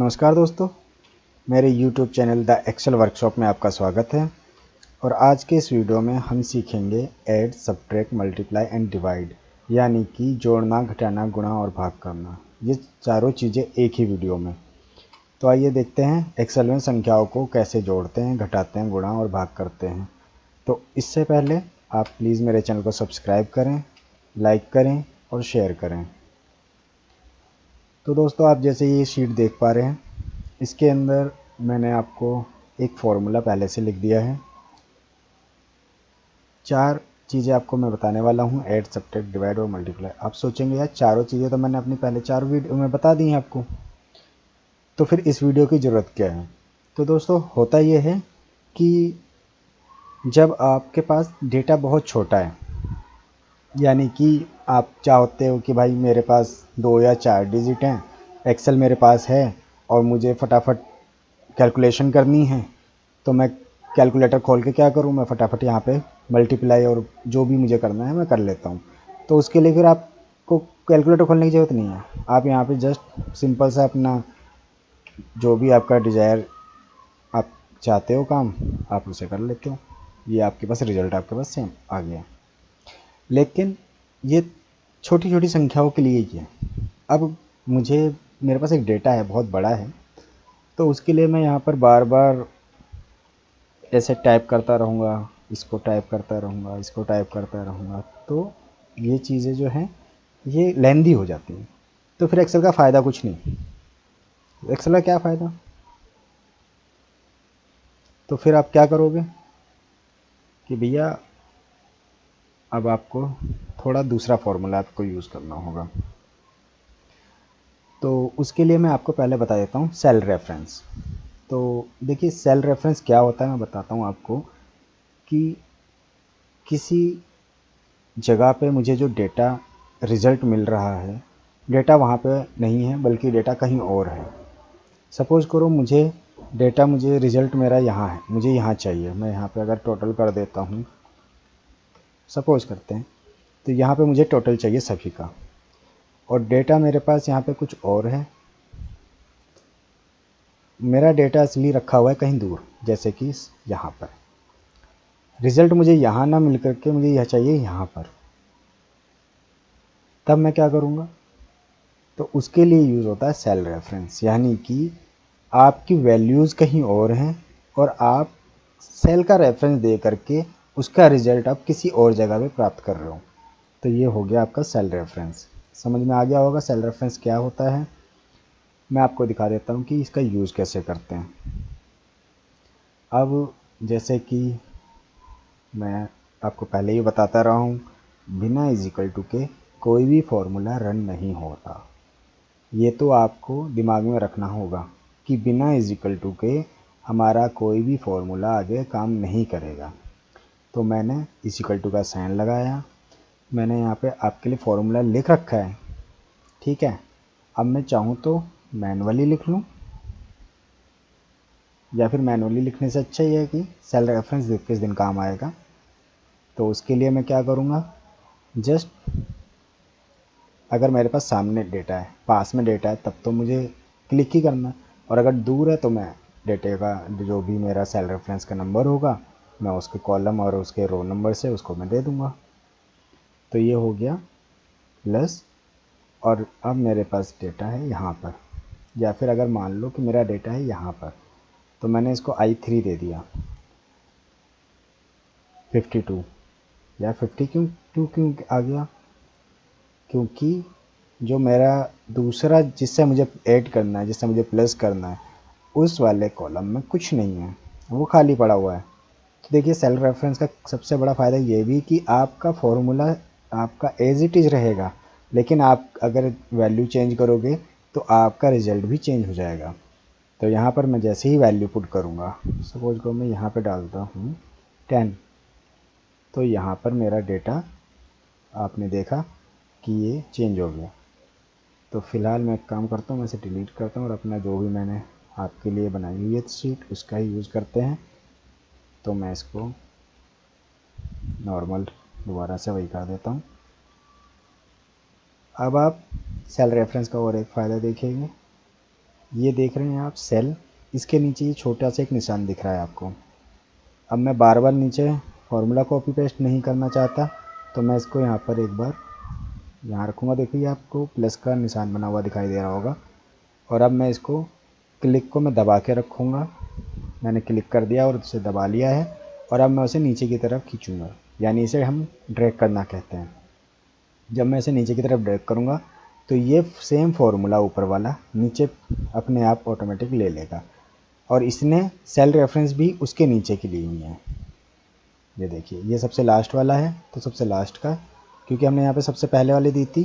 नमस्कार दोस्तों, मेरे YouTube channel the Excel workshop में आपका स्वागत है। और आज के इस वीडियो में हम सीखेंगे add, subtract, multiply and divide, यानी कि जोड़ना, घटाना, गुणा और भाग करना। ये चारों चीज़ें एक ही वीडियो में। तो आइए देखते हैं एक्सेल में संख्याओं को कैसे जोड़ते हैं, घटाते हैं, गुणा और भाग करते हैं। तो इससे पहले आप प्लीज़ मेरे चैनल को सब्सक्राइब करें, लाइक करें और शेयर करें। तो दोस्तों, आप जैसे ये शीट देख पा रहे हैं, इसके अंदर मैंने आपको एक फॉर्मूला पहले से लिख दिया है। चार चीज़ें आपको मैं बताने वाला हूँ, ऐड, सब्ट्रैक्ट, डिवाइड और मल्टीप्लाई। आप सोचेंगे यार चारों चीज़ें तो मैंने अपनी पहले 4 वीडियो में बता दी हैं आपको, तो फिर इस वीडियो की ज़रूरत क्या है। तो दोस्तों, होता ये है कि जब आपके पास डेटा बहुत छोटा है, यानी कि आप चाहते हो कि भाई मेरे पास 2 या 4 डिजिट हैं, एक्सेल मेरे पास है और मुझे फटाफट कैलकुलेशन करनी है, तो मैं कैलकुलेटर खोल के क्या करूं, मैं फटाफट यहाँ पे मल्टीप्लाई और जो भी मुझे करना है मैं कर लेता हूँ। तो उसके लिए फिर आपको कैलकुलेटर खोलने की ज़रूरत नहीं है। आप यहाँ पे जस्ट सिंपल सा अपना जो भी आपका डिज़ायर आप चाहते हो काम, आप उसे कर लेते हो। ये आपके पास रिजल्ट आपके पास सेम आ गया। लेकिन ये छोटी छोटी संख्याओं के लिए ही है। अब मेरे पास एक डेटा है, बहुत बड़ा है, तो उसके लिए मैं यहाँ पर बार बार ऐसे टाइप करता रहूँगा, इसको टाइप करता रहूँगा, इसको टाइप करता रहूँगा, तो ये चीज़ें जो हैं ये लेंदी हो जाती हैं। तो फिर एक्सेल का फ़ायदा कुछ नहीं। एक्सेल का क्या फ़ायदा? तो फिर आप क्या करोगे कि भैया अब आपको थोड़ा दूसरा फॉर्मूला आपको यूज़ करना होगा। तो उसके लिए मैं आपको पहले बता देता हूँ सेल रेफरेंस। तो देखिए, सेल रेफरेंस क्या होता है मैं बताता हूँ आपको। कि किसी जगह पे मुझे जो डेटा रिज़ल्ट मिल रहा है, डेटा वहाँ पे नहीं है बल्कि डेटा कहीं और है। सपोज़ करो मुझे रिज़ल्ट मेरा यहाँ है, मुझे यहाँ चाहिए। मैं यहाँ पे अगर टोटल कर देता हूँ, सपोज़ करते हैं, तो यहाँ पे मुझे टोटल चाहिए सभी का, और डेटा मेरे पास यहाँ पे कुछ और है। मेरा डेटा असली रखा हुआ है कहीं दूर, जैसे कि यहाँ पर। रिज़ल्ट मुझे यहाँ ना मिल करके मुझे यह चाहिए यहाँ पर। तब मैं क्या करूँगा? तो उसके लिए यूज़ होता है सेल रेफरेंस, यानी कि आपकी वैल्यूज़ कहीं और हैं और आप सेल का रेफरेंस दे करके उसका रिज़ल्ट आप किसी और जगह पे प्राप्त कर रहे हो। तो ये हो गया आपका सेल रेफरेंस। समझ में आ गया होगा सेल रेफरेंस क्या होता है। मैं आपको दिखा देता हूँ कि इसका यूज़ कैसे करते हैं। अब जैसे कि मैं आपको पहले ही बताता रहा हूँ, बिना इजिकल टू के कोई भी फॉर्मूला रन नहीं होता। ये तो आपको दिमाग में रखना होगा कि बिना इजिकल टू के हमारा कोई भी फॉर्मूला आगे काम नहीं करेगा। तो मैंने इजिकल टू का साइन लगाया, मैंने यहाँ पे आपके लिए फॉर्मूला लिख रखा है, ठीक है। अब मैं चाहूँ तो मैनुअली लिख लूँ, या फिर मैनुअली लिखने से अच्छा ही है कि सेल रेफरेंस किस दिन काम आएगा। तो उसके लिए मैं क्या करूँगा, जस्ट अगर मेरे पास सामने डेटा है, पास में डेटा है, तब तो मुझे क्लिक ही करना है। और अगर दूर है तो मैं डेटे का जो भी मेरा सेल रेफरेंस का नंबर होगा, मैं उसके कॉलम और उसके रो नंबर से उसको मैं दे दूँगा। तो ये हो गया प्लस, और अब मेरे पास डेटा है यहाँ पर। या फिर अगर मान लो कि मेरा डेटा है यहाँ पर, तो मैंने इसको I3 दे दिया, 52। या 50 क्यों आ गया? क्योंकि जो मेरा दूसरा जिससे मुझे ऐड करना है, जिससे मुझे प्लस करना है, उस वाले कॉलम में कुछ नहीं है, वो खाली पड़ा हुआ है। तो देखिए, सेल रेफरेंस का सबसे बड़ा फ़ायदा ये भी कि आपका फॉर्मूला आपका एज इट इज़ रहेगा, लेकिन आप अगर वैल्यू चेंज करोगे तो आपका रिज़ल्ट भी चेंज हो जाएगा। तो यहाँ पर मैं जैसे ही वैल्यू पुट करूँगा, सपोज को मैं यहाँ पर डालता हूँ 10, तो यहाँ पर मेरा डेटा आपने देखा कि ये चेंज हो गया। तो फ़िलहाल मैं एक काम करता हूँ, मैं इसे डिलीट करता हूँ और अपना जो भी मैंने आपके लिए बनाई हुई है शीट उसका ही यूज़ करते हैं। तो मैं इसको नॉर्मल दोबारा से वही कर देता हूँ। अब आप सेल रेफरेंस का और एक फ़ायदा देखेंगे। ये देख रहे हैं आप सेल, इसके नीचे ये छोटा सा एक निशान दिख रहा है आपको। अब मैं बार बार नीचे फॉर्मूला कॉपी पेस्ट नहीं करना चाहता, तो मैं इसको यहाँ पर एक बार यहाँ रखूँगा। देखिए आपको प्लस का निशान बना हुआ दिखाई दे रहा होगा। और अब मैं इसको क्लिक को मैं दबा के रखूँगा। मैंने क्लिक कर दिया और उसे दबा लिया है। और अब मैं उसे नीचे की तरफ खींचूँगा, यानी इसे हम ड्रैग करना कहते हैं। जब मैं इसे नीचे की तरफ ड्रैग करूँगा तो ये सेम फार्मूला ऊपर वाला नीचे अपने आप ऑटोमेटिक ले लेगा। और इसने सेल रेफरेंस भी उसके नीचे की ली हुई है। ये देखिए, ये सबसे लास्ट वाला है, तो सबसे लास्ट का, क्योंकि हमने यहाँ पे सबसे पहले वाली दी थी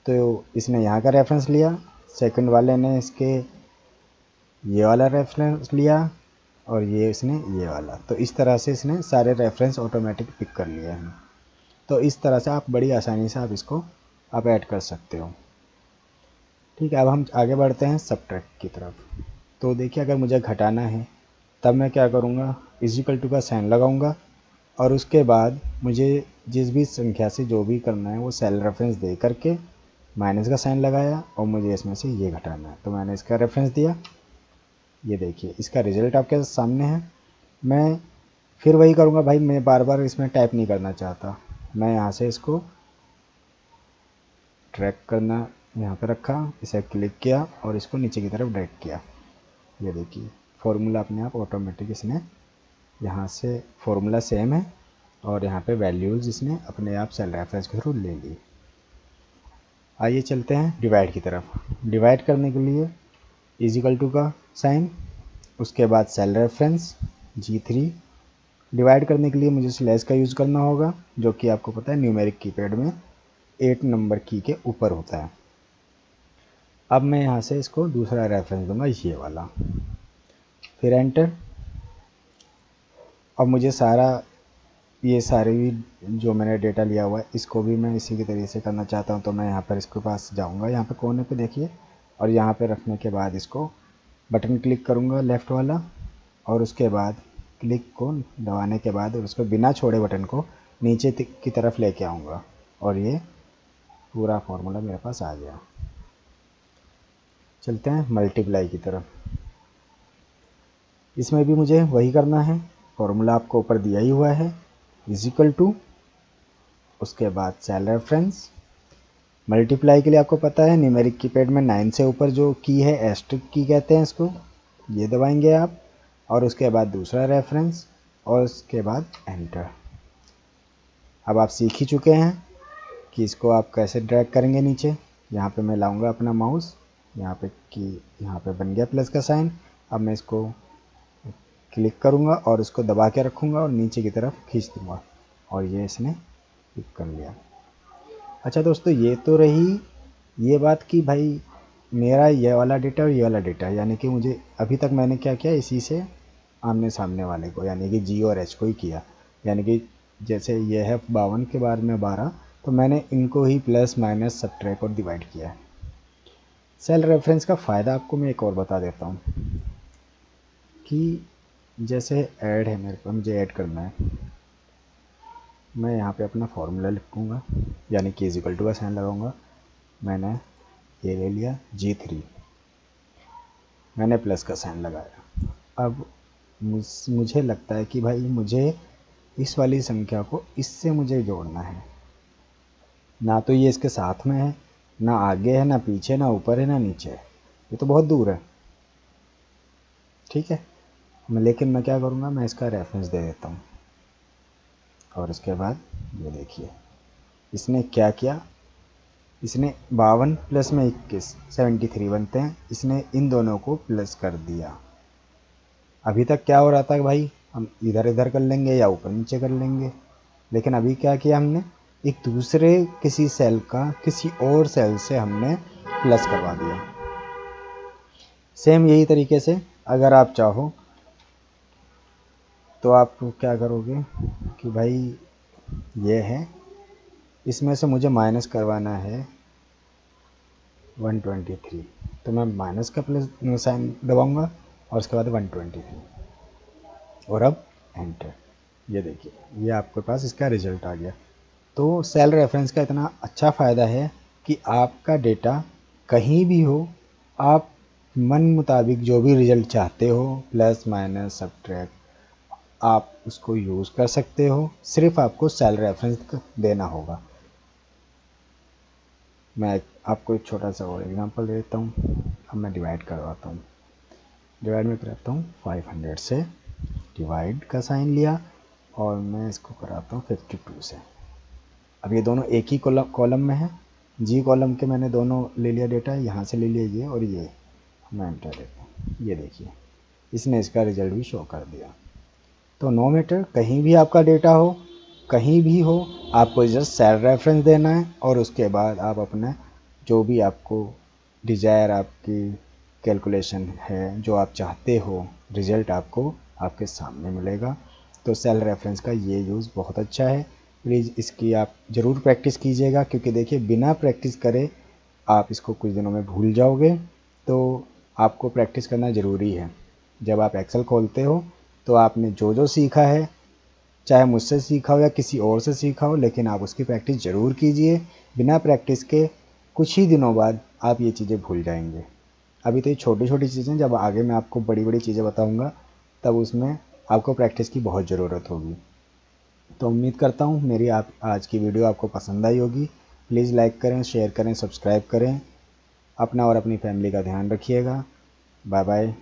तो इसने यहाँ का रेफरेंस लिया। सेकंड वाले ने इसके ये वाला रेफरेंस लिया और ये इसने ये वाला। तो इस तरह से इसने सारे रेफरेंस ऑटोमेटिक पिक कर लिए हैं। तो इस तरह से आप बड़ी आसानी से आप इसको आप ऐड कर सकते हो। ठीक है, अब हम आगे बढ़ते हैं सबट्रैक्ट की तरफ। तो देखिए, अगर मुझे घटाना है तब मैं क्या करूँगा, इक्वल टू का साइन लगाऊंगा और उसके बाद मुझे जिस भी संख्या से जो भी करना है वो सेल रेफरेंस दे करके माइनस का साइन लगाया और मुझे इसमें से ये घटाना है, तो मैंने इसका रेफरेंस दिया। ये देखिए, इसका रिजल्ट आपके सामने है। मैं फिर वही करूँगा भाई, मैं बार बार इसमें टाइप नहीं करना चाहता। मैं यहाँ से इसको ड्रैग करना यहाँ पे रखा, इसे क्लिक किया और इसको नीचे की तरफ ड्रैग किया। ये देखिए, फॉर्मूला अपने आप ऑटोमेटिक इसने यहाँ से फॉर्मूला सेम है और यहाँ पे वैल्यूज़ इसने अपने आप सेल रेफरेंस के थ्रू ले ली। आइए चलते हैं डिवाइड की तरफ। डिवाइड करने के लिए इक्वल टू का साइन, उसके बाद सेल रेफरेंस G3। डिवाइड करने के लिए मुझे स्लैश का यूज़ करना होगा, जो कि आपको पता है न्यूमेरिक कीपैड में 8 नंबर की के ऊपर होता है। अब मैं यहाँ से इसको दूसरा रेफरेंस दूंगा, ये वाला, फिर एंटर। अब मुझे सारा ये सारे भी जो मैंने डेटा लिया हुआ है इसको भी मैं इसी के तरीके से करना चाहता हूँ। तो मैं यहाँ पर इसके पास जाऊँगा, यहाँ पे कोने पे देखिए, और यहाँ पे रखने के बाद इसको बटन क्लिक करूँगा लेफ़्ट वाला, और उसके बाद क्लिक को दबाने के बाद उसको बिना छोड़े बटन को नीचे की तरफ लेके आऊँगा और ये पूरा फार्मूला मेरे पास आ गया। चलते हैं मल्टीप्लाई की तरफ। इसमें भी मुझे वही करना है, फार्मूला आपको ऊपर दिया ही हुआ है, इक्वल टू, उसके बाद सेल रेफरेंस। मल्टीप्लाई के लिए आपको पता है न्यूमेरिक कीपैड में 9 से ऊपर जो की है एस्ट्रिक की कहते हैं इसको, ये दबाएंगे आप, और उसके बाद दूसरा रेफरेंस और उसके बाद एंटर। अब आप सीख ही चुके हैं कि इसको आप कैसे ड्रैग करेंगे नीचे। यहाँ पे मैं लाऊंगा अपना माउस, यहाँ पे कि यहाँ पे बन गया प्लस का साइन। अब मैं इसको क्लिक करूँगा और इसको दबा के रखूँगा और नीचे की तरफ खींच दूँगा और ये इसने पिक कर लिया। अच्छा दोस्तों, ये तो रही ये बात कि भाई मेरा ये वाला डेटा और ये वाला डेटा, यानी कि मुझे अभी तक मैंने क्या किया, इसी से आमने सामने वाले को, यानी कि G और H को ही किया। यानी कि जैसे ये है 52 के बाद में 12, तो मैंने इनको ही प्लस माइनस सबट्रैक्ट और डिवाइड किया है। सेल रेफरेंस का फ़ायदा आपको मैं एक और बता देता हूँ कि जैसे ऐड है, मेरे को मुझे ऐड करना है, मैं यहाँ पे अपना फार्मूला लिखूँगा, यानी कि इक्वल टू का साइन लगाऊंगा। मैंने ये ले लिया G3, मैंने प्लस का साइन लगाया। अब मुझे लगता है कि भाई मुझे इस वाली संख्या को इससे मुझे जोड़ना है। ना तो ये इसके साथ में है, ना आगे है, ना पीछे, ना ऊपर है, ना नीचे है, ये तो बहुत दूर है। ठीक है, लेकिन मैं क्या करूँगा, मैं इसका रेफरेंस दे देता हूँ। और इसके बाद ये देखिए इसने क्या किया, इसने 52 प्लस में 21 73 बनते हैं, इसने इन दोनों को प्लस कर दिया। अभी तक क्या हो रहा था भाई, हम इधर इधर कर लेंगे या ऊपर नीचे कर लेंगे, लेकिन अभी क्या किया हमने, एक दूसरे किसी सेल का किसी और सेल से हमने प्लस करवा दिया। सेम यही तरीके से अगर आप चाहो तो आप क्या करोगे कि भाई ये है, इसमें से मुझे माइनस करवाना है 123, तो मैं माइनस का प्लस साइन दबाऊंगा और उसके बाद 123 और अब एंटर। ये देखिए, ये आपके पास इसका रिजल्ट आ गया। तो सेल रेफरेंस का इतना अच्छा फ़ायदा है कि आपका डेटा कहीं भी हो, आप मन मुताबिक जो भी रिजल्ट चाहते हो, प्लस माइनस सब्ट्रैक्ट, आप उसको यूज़ कर सकते हो। सिर्फ आपको सेल रेफरेंस देना होगा। मैं आपको एक छोटा सा और एग्जांपल देता हूँ। अब मैं डिवाइड करवाता हूँ। डिवाइड में कराता हूँ 500 से, डिवाइड का साइन लिया, और मैं इसको कराता हूँ 52 से। अब ये दोनों एक ही कॉलम में है, जी कॉलम के मैंने दोनों ले लिया डेटा, यहाँ से ले लिया ये और ये। मैं एंटर देता हूँ, ये देखिए इसने इसका रिजल्ट भी शो कर दिया। तो नो मैटर, कहीं भी आपका डेटा हो, कहीं भी हो, आपको जस्ट सेल रेफरेंस देना है और उसके बाद आप अपना जो भी आपको डिज़ायर, आपकी कैलकुलेशन है, जो आप चाहते हो रिज़ल्ट आपको आपके सामने मिलेगा। तो सेल रेफरेंस का ये यूज़ बहुत अच्छा है। प्लीज़ इसकी आप ज़रूर प्रैक्टिस कीजिएगा, क्योंकि देखिए बिना प्रैक्टिस करे आप इसको कुछ दिनों में भूल जाओगे। तो आपको प्रैक्टिस करना ज़रूरी है। जब आप एक्सेल खोलते हो तो आपने जो जो सीखा है, चाहे मुझसे सीखा हो या किसी और से सीखा हो, लेकिन आप उसकी प्रैक्टिस ज़रूर कीजिए। बिना प्रैक्टिस के कुछ ही दिनों बाद आप ये चीज़ें भूल जाएंगे। अभी तो ये छोटी छोटी चीज़ें, जब आगे मैं आपको बड़ी बड़ी चीज़ें बताऊंगा तब उसमें आपको प्रैक्टिस की बहुत ज़रूरत होगी। तो उम्मीद करता हूँ मेरी आप आज की वीडियो आपको पसंद आई होगी। प्लीज़ लाइक करें, शेयर करें, सब्सक्राइब करें। अपना और अपनी फैमिली का ध्यान रखिएगा। Bye bye.